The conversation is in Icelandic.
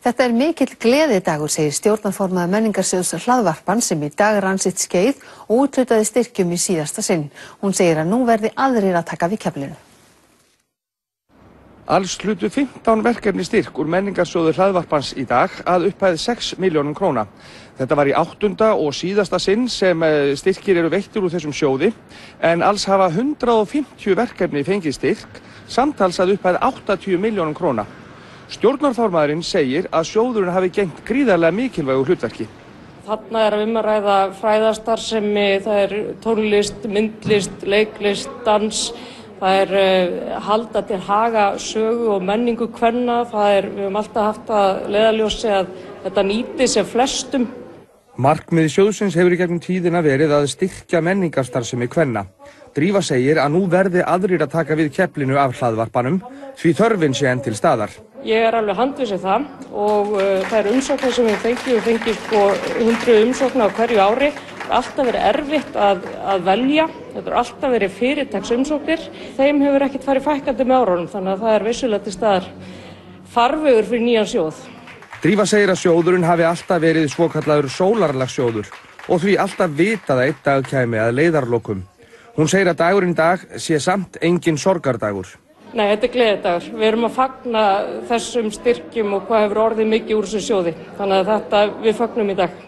Þetta mikill gleðidagur, segir stjórnarformaður Menningarsjóðs Hlaðvarpans sem í dag rann sitt skeið og úthlutaði styrkjum í síðasta sinn. Hún segir að nú verði aðrir að taka við keflinu. Alls hlutu 15 verkefni styrk úr Menningarsjóði Hlaðvarpans í dag að upphæð 6 milljónum króna. Þetta var í 8. og síðasta sinn sem styrkir eru veittir úr þessum sjóði, en alls hafa 150 verkefni fengið styrk, samtals að upphæð 80 milljónum króna. Stjórnarformaðurinn segir að sjóðurinn hafi gegnt gríðarlega mikilvægu hlutverki. Þarna að ræða fræðastarfsemi, það tónlist, myndlist, leiklist, dans. Það halda til haga sögu og menningu kvenna. Við höfum alltaf haft að leiðarljósi að þetta nýti sem flestum. Markmið sjóðsins hefur í gegnum tíðina verið að styrkja menningarstarfsemi kvenna. Drífa segir að nú verði aðrir að taka við keflinu af hlaðvarpanum því þörfin sé enn til staðar. Ég alveg handviss það og það umsóknir sem við fengið 100 umsóknir á hverju ári. Það er alltaf verið erfitt að velja, þetta er alltaf verið fyrirtaksumsóknir. Þeim hefur ekkert farið fækkandi með árunum, þannig að það er vissulega til staðar farvegur fyrir nýjan sjóð. Drífa segir að sjóðurinn hafi alltaf verið svokallaður sólarlagssjóður og því alltaf vitað að einn dag kæmi að leiðarlokum. Hún segir að dagurinn í dag sé samt engin sorgardagur. Nei, þetta gleðidagur. Við erum að fagna þessum styrkjum og hvað hefur orðið mikið úr þessu sjóði. Þannig að við fagnum í dag.